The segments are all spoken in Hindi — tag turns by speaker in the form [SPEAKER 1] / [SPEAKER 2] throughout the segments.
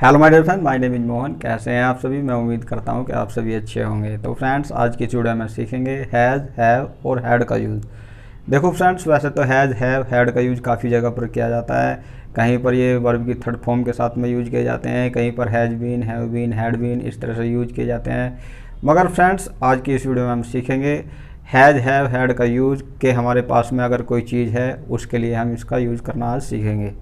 [SPEAKER 1] Hello my dear friend, my name is Mohan. कैसे हैं आप सभी? मैं उम्मीद करता हूं कि आप सभी अच्छे होंगे। तो फ्रेंड्स, आज की वीडियो में सीखेंगे हैज़, हैव और हैड का यूज़। देखो फ्रेंड्स, वैसे तो हैज़, हैव, हैड का यूज़ काफ़ी जगह पर किया जाता है। कहीं पर ये वर्ब की थर्ड फॉर्म के साथ में यूज किए जाते हैं, कहीं पर has been, have been, had been इस तरह से यूज किए जाते हैं। मगर फ्रेंड्स, आज की इस वीडियो में हम सीखेंगे हैज़, हैव, हैड का यूज़ कि हमारे पास में अगर कोई चीज़ है उसके लिए हम इसका यूज़ करना आज सीखेंगे।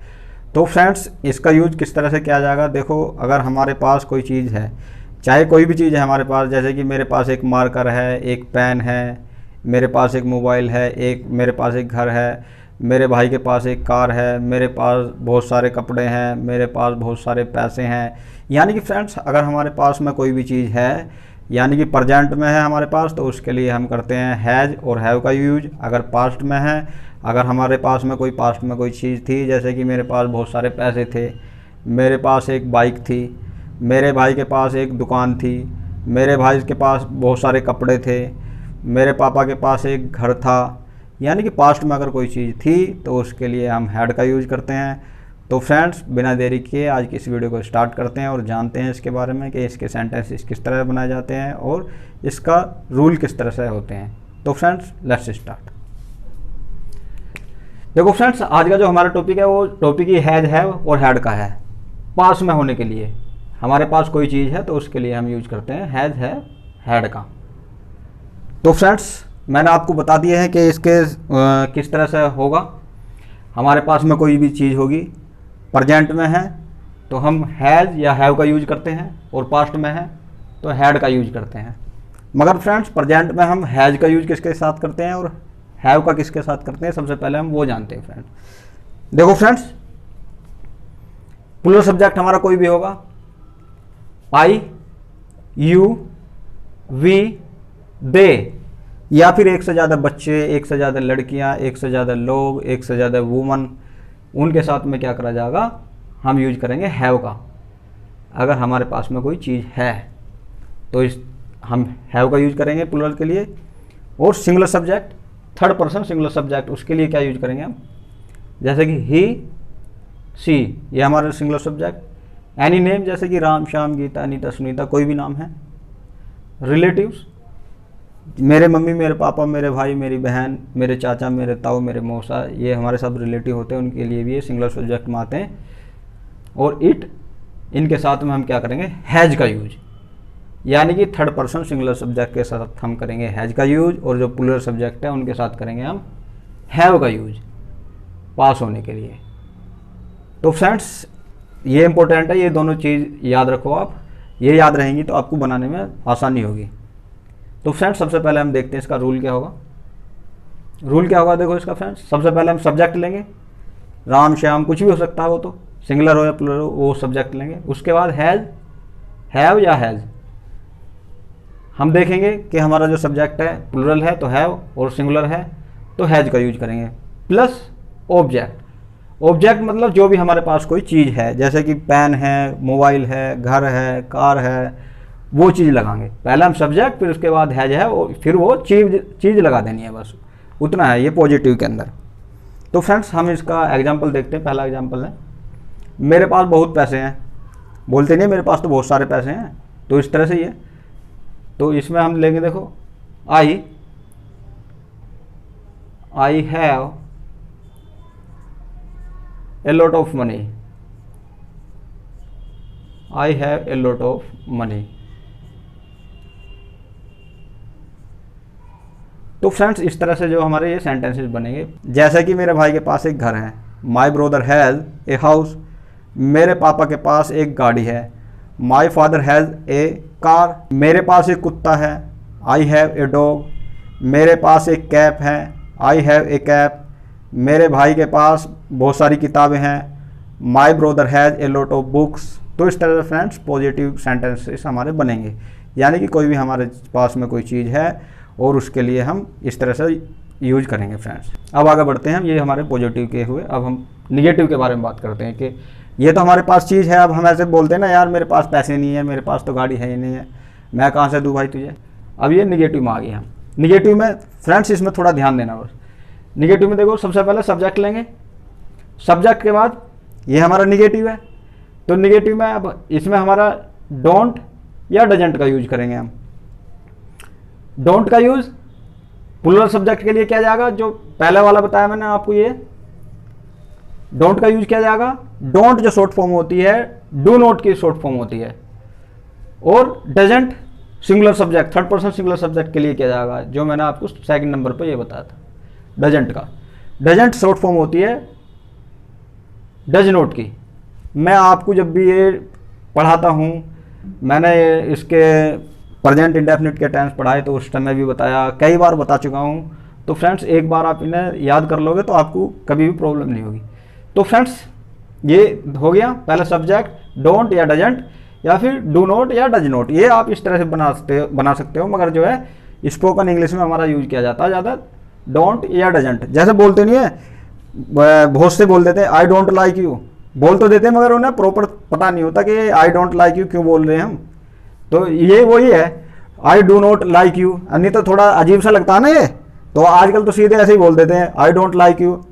[SPEAKER 1] तो फ्रेंड्स, इसका यूज किस तरह से किया जाएगा? देखो, अगर हमारे पास कोई चीज़ है, चाहे कोई भी चीज़ है हमारे पास, जैसे कि मेरे पास एक मार्कर है, एक पेन है, मेरे पास एक मोबाइल है, मेरे पास एक घर है, मेरे भाई के पास एक कार है, मेरे पास बहुत सारे कपड़े हैं, मेरे पास बहुत सारे पैसे हैं। यानी कि फ्रेंड्स, अगर हमारे पास में कोई भी चीज़ है, यानी कि प्रेजेंट में है हमारे पास, तो उसके लिए हम करते हैं हैज़ और हैव का यूज। अगर पास्ट में है, अगर हमारे पास में कोई पास्ट में कोई चीज़ थी, जैसे कि मेरे पास बहुत सारे पैसे थे, मेरे पास एक बाइक थी, मेरे भाई के पास एक दुकान थी, मेरे भाई के पास बहुत सारे कपड़े थे, मेरे पापा के पास एक घर था, यानी कि पास्ट में अगर कोई चीज़ थी तो उसके लिए हम हैड का यूज़ करते हैं। तो फ्रेंड्स, बिना देरी किए आज की इस वीडियो को स्टार्ट करते हैं और जानते हैं इसके बारे में कि इसके सेंटेंसेस किस तरह बनाए जाते हैं और इसका रूल किस तरह से होते हैं। तो फ्रेंड्स, लेट्स स्टार्ट। देखो फ्रेंड्स, आज का जो हमारा टॉपिक है वो टॉपिक ही हैज़, हैव और हैड का है। पास में होने के लिए हमारे पास कोई चीज़ है तो उसके लिए हम यूज करते हैं हैज़, हैव, हैड का। तो फ्रेंड्स, मैंने आपको बता दिया है कि इसके किस तरह से होगा। हमारे पास में कोई भी चीज़ होगी, प्रेजेंट में है तो हम हैज़ या हैव का यूज करते हैं, और पास्ट में है तो हैड का यूज करते हैं। मगर फ्रेंड्स, प्रेजेंट में हम हैज़ का यूज किसके साथ करते हैं और हैव का किसके साथ करते हैं, सबसे पहले हम वो जानते हैं फ्रेंड्स। देखो फ्रेंड्स, प्लूरल सब्जेक्ट हमारा कोई भी होगा, आई, यू, वी, दे, या फिर एक से ज़्यादा बच्चे, एक से ज़्यादा लड़कियां, एक से ज़्यादा लोग, एक से ज़्यादा वुमन, उनके साथ में क्या करा जाएगा, हम यूज करेंगे हैव का। अगर हमारे पास में कोई चीज़ है तो हम हैव का यूज करेंगे प्लूरल के लिए। और singular subject, third person singular subject, उसके लिए क्या यूज करेंगे हम, जैसे कि ही, सी, ये हमारा सिंगुलर सब्जेक्ट। एनी नेम, जैसे कि राम, श्याम, गीता, अनीता, सुनीता, कोई भी नाम है। रिलेटिव्स, मेरे मम्मी, मेरे पापा, मेरे भाई, मेरी बहन, मेरे चाचा, मेरे ताऊ, मेरे मौसा, ये हमारे सब रिलेटिव होते हैं, उनके लिए भी ये सिंगुलर सब्जेक्ट में आते हैं। और इट, इनके साथ में हम क्या करेंगे, हैज़ का यूज, यानी कि थर्ड पर्सन सिंगुलर सब्जेक्ट के साथ हम करेंगे हैज़ का यूज, और जो प्लूरल सब्जेक्ट है उनके साथ करेंगे हम हैव का यूज, पास होने के लिए। तो फ्रेंड्स, ये इंपॉर्टेंट है, ये दोनों चीज़ याद रखो आप। ये याद रहेंगी तो आपको बनाने में आसानी होगी। तो फ्रेंड्स, सबसे पहले हम देखते हैं इसका रूल क्या होगा। रूल क्या होगा, देखो इसका फ्रेंड्स, सबसे पहले हम सब्जेक्ट लेंगे, राम, श्याम, कुछ भी हो सकता है, वो तो सिंगुलर हो या प्लूरल हो, वो सब्जेक्ट लेंगे। उसके बाद हैज़, हैव या हैज़, हम देखेंगे कि हमारा जो सब्जेक्ट है प्लूरल है तो हैव, और सिंगुलर है तो हैज़ का यूज करेंगे। प्लस ऑब्जेक्ट, ऑब्जेक्ट मतलब जो भी हमारे पास कोई चीज़ है, जैसे कि पेन है, मोबाइल है, घर है, कार है, वो चीज़ लगाएंगे। पहले हम सब्जेक्ट, फिर उसके बाद हैज़ है, और फिर वो चीज़ लगा देनी है, बस उतना है ये पॉजिटिव के अंदर। तो फ्रेंड्स, हम इसका एग्जाम्पल देखते हैं। पहला एग्जाम्पल है, मेरे पास बहुत पैसे हैं। बोलते नहीं मेरे पास तो बहुत सारे पैसे हैं, तो इस तरह से ही है। तो इसमें हम लेंगे, देखो, I have a lot of money, I have a lot of money. तो फ्रेंड्स, इस तरह से जो हमारे ये सेंटेंसेस बनेंगे, जैसे कि मेरे भाई के पास एक घर है, my brother has a house, मेरे पापा के पास एक गाड़ी है, my father has a car, मेरे पास एक कुत्ता है, आई हैव ए डॉग, मेरे पास एक कैप है, आई हैव ए कैप, मेरे भाई के पास बहुत सारी किताबें हैं, my brother has a lot of books. तो इस तरह से फ्रेंड्स पॉजिटिव सेंटेंसेस हमारे बनेंगे, यानी कि कोई भी हमारे पास में कोई चीज़ है और उसके लिए हम इस तरह से यूज करेंगे फ्रेंड्स। अब आगे बढ़ते हैं, ये हमारे पॉजिटिव के हुए। अब हम निगेटिव के बारे में बात करते हैं कि ये तो हमारे पास चीज़ है, अब हम ऐसे बोलते हैं ना, यार मेरे पास पैसे नहीं है, मेरे पास तो गाड़ी है ही नहीं है, मैं कहाँ से दूँ भाई तुझे। अब ये निगेटिव में आ गए हम। निगेटिव में फ्रेंड्स, इसमें थोड़ा ध्यान देना बस। निगेटिव में देखो, सबसे पहले सब्जेक्ट लेंगे, सब्जेक्ट के बाद ये हमारा निगेटिव है, तो निगेटिव में अब इसमें हमारा डोंट या डजंट का यूज करेंगे हम। डोंट का यूज प्लूरल सब्जेक्ट के लिए किया जाएगा, जो पहले वाला बताया मैंने आपको, ये डोंट का यूज किया जाएगा। डोंट जो शॉर्ट फॉर्म होती है डू नॉट की शॉर्ट फॉर्म होती है, और doesn't singular subject, third person singular subject के लिए किया जाएगा, जो मैंने आपको सेकंड नंबर पर ये बताया था डजंट का। डजंट शॉर्ट फॉर्म होती है डज नॉट की। मैं आपको जब भी ये पढ़ाता हूँ, मैंने इसके प्रेजेंट इंडेफिनिट के टेंस पढ़ाए तो उस समय भी बताया, कई बार बता चुका हूँ। तो फ्रेंड्स एक बार आप इन्हें याद कर लोगे तो आपको कभी भी प्रॉब्लम नहीं होगी। तो फ्रेंड्स ये हो गया पहला सब्जेक्ट, डोंट या डजंट, या फिर डू नॉट या डज नॉट। ये आप इस तरह से बना सकते हो, मगर जो है स्पोकन इंग्लिश में हमारा यूज किया जाता है ज़्यादा डोंट या डजंट। जैसे बोलते नहीं है, बहुत से बोल देते हैं आई डोंट लाइक यू, बोल तो देते हैं मगर उन्हें प्रॉपर पता नहीं होता कि आई डोंट लाइक यू क्यों बोल रहे हैं हम। तो ये वही है I do not like you, नहीं तो थोड़ा अजीब सा लगता है ना ये, तो आजकल तो सीधे ऐसे ही बोल देते हैं आई डोंट लाइक यू,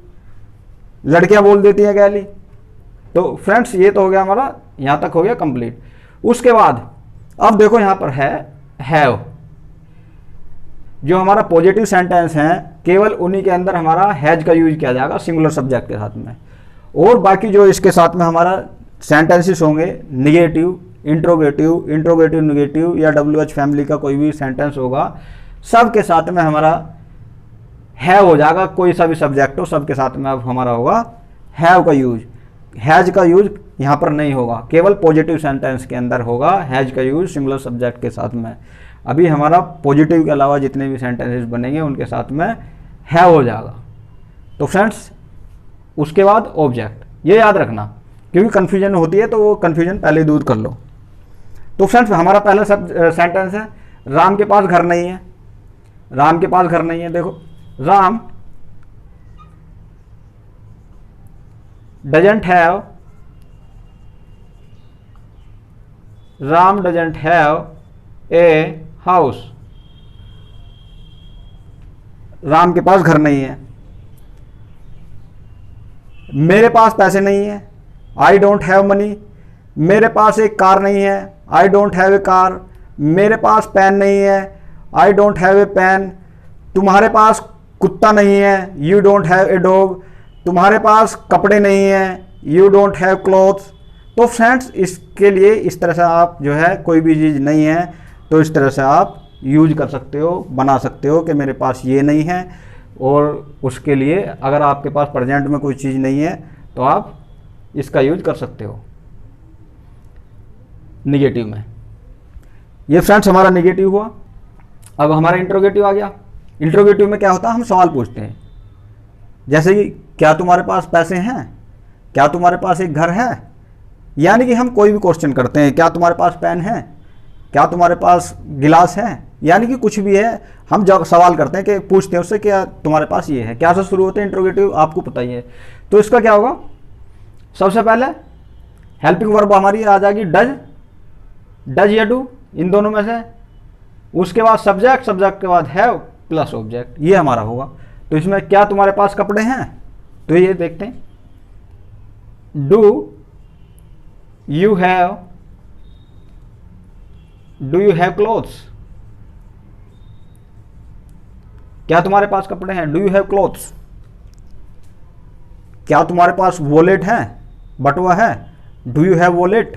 [SPEAKER 1] लड़कियां बोल देती हैं गैली। तो फ्रेंड्स ये तो हो गया हमारा, यहाँ तक हो गया कंप्लीट। उसके बाद अब देखो यहाँ पर है हैव, जो हमारा पॉजिटिव सेंटेंस है केवल उन्हीं के अंदर हमारा हैज का यूज किया जाएगा सिंगुलर सब्जेक्ट के साथ में, और बाकी जो इसके साथ में हमारा सेंटेंसेस होंगे निगेटिव, इंट्रोगेटिव, इंट्रोगेटिव निगेटिव या WH फैमिली का कोई भी सेंटेंस होगा, सब के साथ में हमारा हैव हो जाएगा। कोई सा भी सब्जेक्ट हो सबके साथ में अब हमारा होगा हैव का यूज। हैज का यूज यहाँ पर नहीं होगा, केवल पॉजिटिव सेंटेंस के अंदर होगा हैज का यूज सिंगुलर सब्जेक्ट के साथ में। अभी हमारा पॉजिटिव के अलावा जितने भी सेंटेंसेस बनेंगे उनके साथ में हैव हो जाएगा। तो फ्रेंड्स उसके बाद ऑब्जेक्ट, ये याद रखना क्योंकि कन्फ्यूजन होती है, तो वो कन्फ्यूजन पहले दूर कर लो। तो फ्रेंड्स हमारा पहला सेंटेंस है राम के पास घर नहीं है। राम के पास घर नहीं है, देखो Ram doesn't have, Ram doesn't have a house. Ram के पास घर नहीं है। मेरे पास पैसे नहीं है, आई डोंट हैव मनी। मेरे पास एक कार नहीं है, I don't have a car. मेरे पास पेन नहीं है, I don't have a pen. तुम्हारे पास कुत्ता नहीं है, you don't have a dog. तुम्हारे पास कपड़े नहीं हैं, यू डोंट हैव क्लॉथ्स। तो फ्रेंड्स इसके लिए इस तरह से आप जो है कोई भी चीज़ नहीं है तो इस तरह से आप यूज कर सकते हो, बना सकते हो कि मेरे पास ये नहीं है। और उसके लिए अगर आपके पास प्रेजेंट में कोई चीज़ नहीं है तो आप इसका यूज कर सकते हो निगेटिव में। ये फ्रेंड्स हमारा निगेटिव हुआ। अब हमारा इंट्रोगेटिव आ गया। इंट्रोगेटिव में क्या होता है, हम सवाल पूछते हैं, जैसे कि क्या तुम्हारे पास पैसे हैं, क्या तुम्हारे पास एक घर है। यानी कि हम कोई भी क्वेश्चन करते हैं, क्या तुम्हारे पास पेन है, क्या तुम्हारे पास गिलास है, यानी कि कुछ भी है हम जब सवाल करते हैं कि पूछते हैं उससे क्या तुम्हारे पास ये है। क्या से शुरू होते हैं इंट्रोगेटिव आपको पता ही है। तो इसका क्या होगा, सबसे पहले हेल्पिंग वर्ब हमारी आ जाएगी डज, डज या डू इन दोनों में से। उसके बाद सब्जेक्ट, सब्जेक्ट के बाद हैव प्लस ऑब्जेक्ट, ये हमारा होगा। तो इसमें क्या तुम्हारे पास कपड़े हैं, तो ये देखते हैं डू यू हैव क्लोथ्स। क्या तुम्हारे पास कपड़े हैं, डू यू हैव क्लोथ्स। क्या तुम्हारे पास वॉलेट है, बटुआ है, डू यू हैव वॉलेट।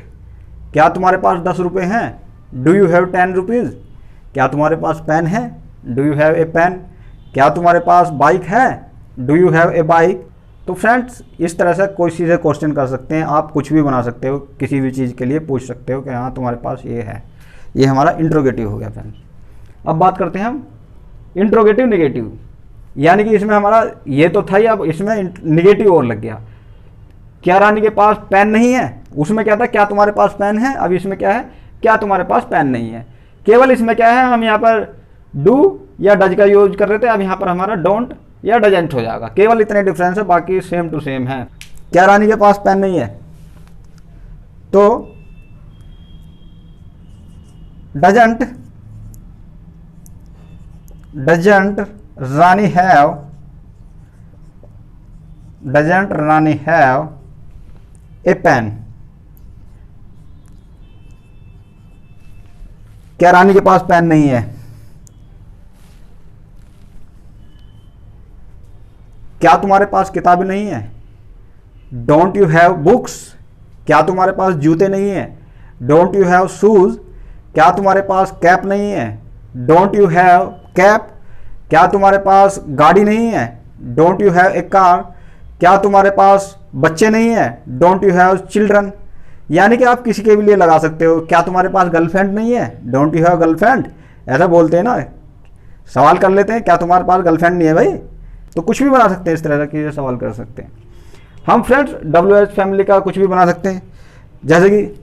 [SPEAKER 1] क्या तुम्हारे पास 10 रुपये हैं, डू यू हैव 10 रुपीज़। क्या तुम्हारे पास पेन है, do you have a pen. क्या तुम्हारे पास बाइक है, do you have a bike. तो फ्रेंड्स इस तरह से कोई चीज़ क्वेश्चन कर सकते हैं आप, कुछ भी बना सकते हो, किसी भी चीज़ के लिए पूछ सकते हो कि हाँ तुम्हारे पास ये है। ये हमारा इंट्रोगेटिव हो गया फ्रेंड्स। अब बात करते हैं हम इंट्रोगेटिव निगेटिव, यानी कि इसमें हमारा ये तो था ही, अब इसमें निगेटिव और लग गया। क्या रानी के पास पेन नहीं है, उसमें क्या था क्या तुम्हारे पास पेन है। अब इसमें क्या है, क्या तुम्हारे पास पेन नहीं है। केवल इसमें क्या है, हम यहाँ पर डू या डज का यूज कर रहे थे, अब यहाँ पर हमारा डोंट या डजेंट हो जाएगा। केवल इतने डिफरेंस है, बाकी सेम टू सेम है। क्या रानी के पास पेन नहीं है, तो doesn't Rani have, doesn't Rani have a pen. क्या रानी के पास पेन नहीं है? क्या तुम्हारे पास किताबें नहीं है? Don't you have books? क्या तुम्हारे पास जूते नहीं है? Don't you have shoes? क्या तुम्हारे पास कैप नहीं है? Don't you have cap? क्या तुम्हारे पास गाड़ी नहीं है? Don't you have a car? क्या तुम्हारे पास बच्चे नहीं है? Don't you have children? यानी कि आप किसी के भी लिए लगा सकते हो। क्या तुम्हारे पास गर्लफ्रेंड नहीं है? Don't you have girlfriend? ऐसा बोलते हैं ना, सवाल कर लेते हैं, क्या तुम्हारे पास गर्लफ्रेंड नहीं है भाई? तो कुछ भी बना सकते हैं, इस तरह के सवाल कर सकते हैं हम फ्रेंड्स। WH फैमिली का कुछ भी बना सकते हैं, जैसे कि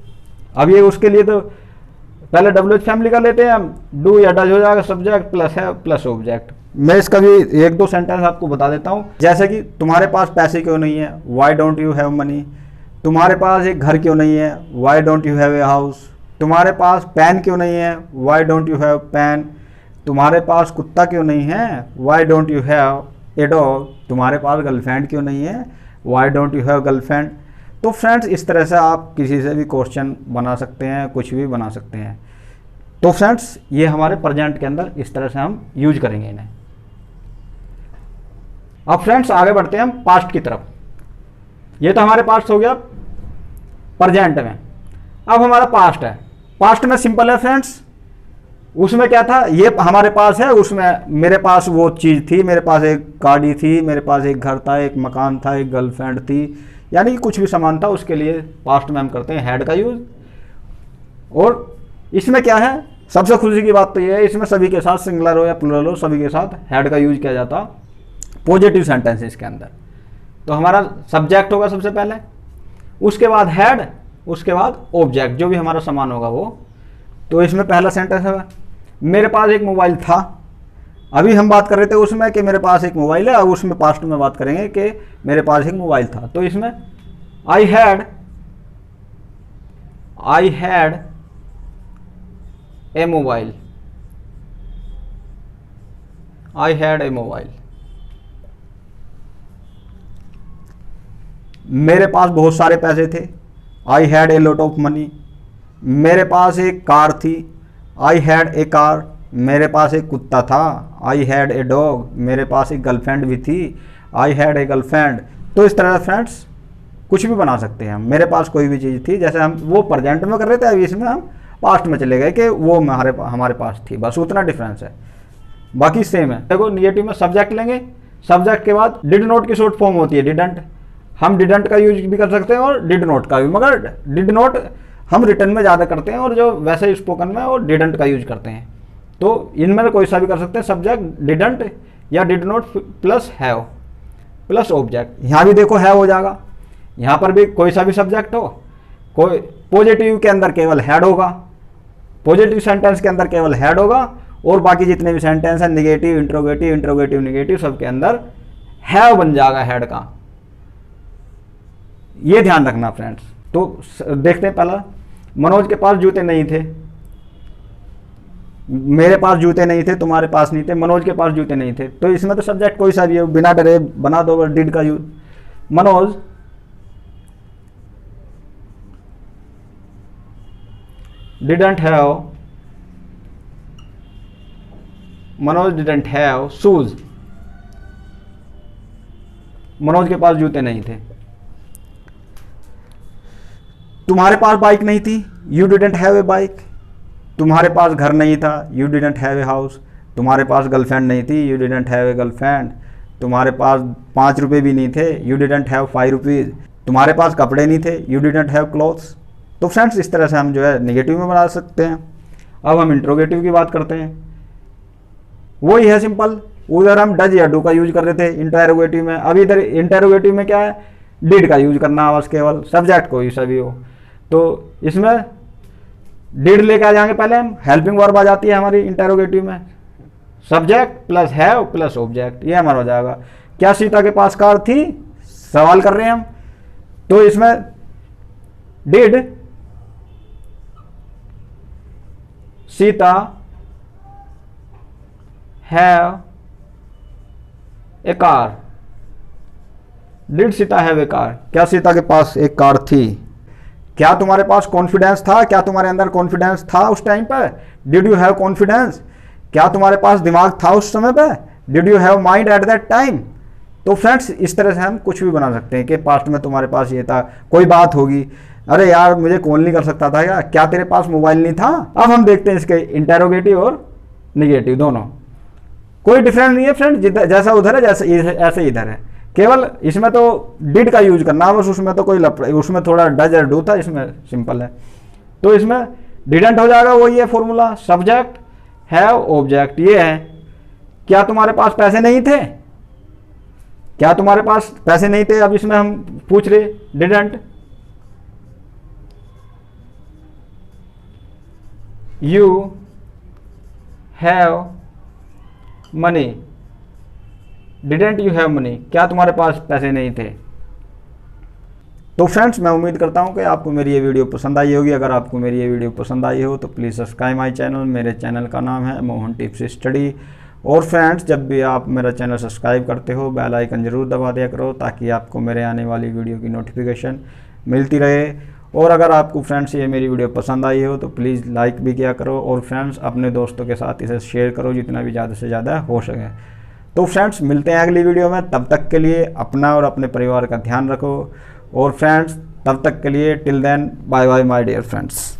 [SPEAKER 1] अब ये उसके लिए तो पहले WH फैमिली का लेते हैं हम। डू या डज हो जाएगा, सब्जेक्ट प्लस है प्लस ऑब्जेक्ट। मैं इसका भी एक दो सेंटेंस आपको बता देता हूँ, जैसे कि तुम्हारे पास पैसे क्यों नहीं है? Why don't you have money? तुम्हारे पास एक घर क्यों नहीं है? Why don't you have a house? तुम्हारे पास पेन क्यों नहीं है? Why don't you have pen? तुम्हारे पास कुत्ता क्यों नहीं है? Why don't you have a dog? तुम्हारे पास गर्लफ्रेंड क्यों नहीं है? Why don't you have girlfriend? तो फ्रेंड्स इस तरह से आप किसी से भी क्वेश्चन बना सकते हैं, कुछ भी बना सकते हैं। तो फ्रेंड्स ये हमारे प्रेजेंट के अंदर इस तरह से हम यूज करेंगे इन्हें। अब फ्रेंड्स आगे बढ़ते हैं हम पास्ट की तरफ। ये तो हमारे पास्ट हो गया प्रेजेंट में। अब हमारा पास्ट है। पास्ट में सिंपल है फ्रेंड्स, उसमें क्या था, ये हमारे पास है, उसमें मेरे पास वो चीज़ थी, मेरे पास एक गाड़ी थी, मेरे पास एक घर था, एक मकान था, एक गर्लफ्रेंड थी, यानी कि कुछ भी सामान था, उसके लिए पास्ट में हम करते हैं हैड का यूज। और इसमें क्या है, सबसे खुशी की बात तो ये है, इसमें सभी के साथ सिंगुलर हो या प्लूरल हो, सभी के साथ हैड का यूज किया जाता पॉजिटिव सेंटेंसेस के अंदर। तो हमारा सब्जेक्ट होगा सबसे पहले, उसके बाद हैड, उसके बाद ऑब्जेक्ट, जो भी हमारा सामान होगा वो। तो इसमें पहला सेंटेंस है, मेरे पास एक मोबाइल था। अभी हम बात कर रहे थे उसमें कि मेरे पास एक मोबाइल है, अब उसमें पास्ट में बात करेंगे कि मेरे पास एक मोबाइल था। तो इसमें I had a mobile, I had a mobile. मेरे पास बहुत सारे पैसे थे, I had a lot of money. मेरे पास एक कार थी, आई हैड ए कार। मेरे पास एक कुत्ता था, आई हैड ए डॉग। मेरे पास एक गर्लफ्रेंड भी थी, आई हैड ए गर्लफ्रेंड। तो इस तरह फ्रेंड्स कुछ भी बना सकते हैं हम। मेरे पास कोई भी चीज़ थी, जैसे हम वो प्रेजेंट में कर रहे थे, अभी इसमें हम पास्ट में चले गए कि वो हमारे पास थी, बस उतना डिफरेंस है, बाकी सेम है। देखो निगेटिव में सब्जेक्ट लेंगे, सब्जेक्ट के बाद डिड नॉट की शॉर्ट फॉर्म होती है डिडंट। हम डिडंट का यूज भी कर सकते हैं और डिड नॉट का भी, मगर डिड नॉट हम रिटर्न में ज़्यादा करते हैं और जो वैसे स्पोकन में वो डिडंट का यूज करते हैं। तो इनमें तो कोई सा भी कर सकते हैं, सब्जेक्ट डिडंट या did not plus have plus object. यहाँ भी देखो हैव हो जाएगा, यहाँ पर भी कोई सा भी सब्जेक्ट हो, कोई पॉजिटिव के अंदर केवल हैड होगा, पॉजिटिव सेंटेंस के अंदर केवल हैड होगा, और बाकी जितने भी सेंटेंस हैं निगेटिव, इंट्रोगेटिव, इंट्रोगेटिव निगेटिव, सबके अंदर हैव बन जाएगा हैड का। ये ध्यान रखना फ्रेंड्स। तो देखते हैं पहला, मनोज के पास जूते नहीं थे। मेरे पास जूते नहीं थे, तुम्हारे पास नहीं थे, मनोज के पास जूते नहीं थे। तो इसमें तो सब्जेक्ट कोई सा भी हो, बिना डरे बना दो डिड का use. Manoj didn't have shoes. Manoj के पास जूते नहीं थे। तुम्हारे पास बाइक नहीं थी, you didn't have a bike. तुम्हारे पास घर नहीं था, you didn't have a house. तुम्हारे पास गर्लफ्रेंड नहीं थी, you didn't have a girlfriend. तुम्हारे पास 5 रुपये भी नहीं थे, यू डिडंट हैव 5 रुपीज़। तुम्हारे पास कपड़े नहीं थे, यू डिडंट हैव क्लॉथ्स। तो फ्रेंड्स इस तरह से हम जो है नेगेटिव में बना सकते हैं। अब हम इंट्रोगेटिव की बात करते हैं, वही है सिंपल। उधर हम डज या डू का यूज कर रहे थे इंटरोगेटिव में, अब इधर इंटरोगेटिव में क्या है, डिड का यूज करना है बस, केवल सब्जेक्ट कोई सा भी हो। तो इसमें डिड लेके आ जाएंगे पहले हम, हेल्पिंग वर्ब आ जाती है हमारी इंटरोगेटिव में, subject plus have plus object, ये हमारा हो जाएगा। क्या सीता के पास कार थी, सवाल कर रहे हैं हम। तो इसमें did Sita have a car, did Sita have a car. क्या सीता के पास एक कार थी। क्या तुम्हारे पास कॉन्फिडेंस था? क्या तुम्हारे अंदर कॉन्फिडेंस था उस टाइम पर? Did you have confidence? क्या तुम्हारे पास दिमाग था उस समय पे? Did you have mind at that time? तो फ्रेंड्स इस तरह से हम कुछ भी बना सकते हैं कि पास्ट में तुम्हारे पास ये था, कोई बात होगी, अरे यार मुझे कॉल नहीं कर सकता था क्या तेरे पास मोबाइल नहीं था? अब हम देखते हैं इसके इंटेरोगेटिव और निगेटिव दोनों। कोई डिफरेंस नहीं है फ्रेंड, जैसा उधर है जैसे ऐसे इधर है, केवल इसमें तो डिड का यूज करना है बस, उसमें तो कोई उसमें थोड़ा डज और डू था, इसमें सिंपल है। तो इसमें डिडंट हो जाएगा, वही है फॉर्मूला, सब्जेक्ट हैव ऑब्जेक्ट ये है। क्या तुम्हारे पास पैसे नहीं थे? क्या तुम्हारे पास पैसे नहीं थे? अब इसमें हम पूछ रहे didn't. You have money, didn't you have money, क्या तुम्हारे पास पैसे नहीं थे? तो फ्रेंड्स मैं उम्मीद करता हूं कि आपको मेरी ये वीडियो पसंद आई होगी। अगर आपको मेरी ये वीडियो पसंद आई हो तो प्लीज़ सब्सक्राइब माय चैनल। मेरे चैनल का नाम है मोहन टिप्स स्टडी। और फ्रेंड्स जब भी आप मेरा चैनल सब्सक्राइब करते हो बेल आइकन ज़रूर दबा दिया करो, ताकि आपको मेरे आने वाली वीडियो की नोटिफिकेशन मिलती रहे। और अगर आपको फ्रेंड्स ये मेरी वीडियो पसंद आई हो तो प्लीज़ लाइक भी किया करो, और फ्रेंड्स अपने दोस्तों के साथ इसे शेयर करो जितना भी ज़्यादा से ज़्यादा हो सके। तो फ्रेंड्स मिलते हैं अगली वीडियो में, तब तक के लिए अपना और अपने परिवार का ध्यान रखो। और फ्रेंड्स तब तक के लिए till then bye bye my dear friends.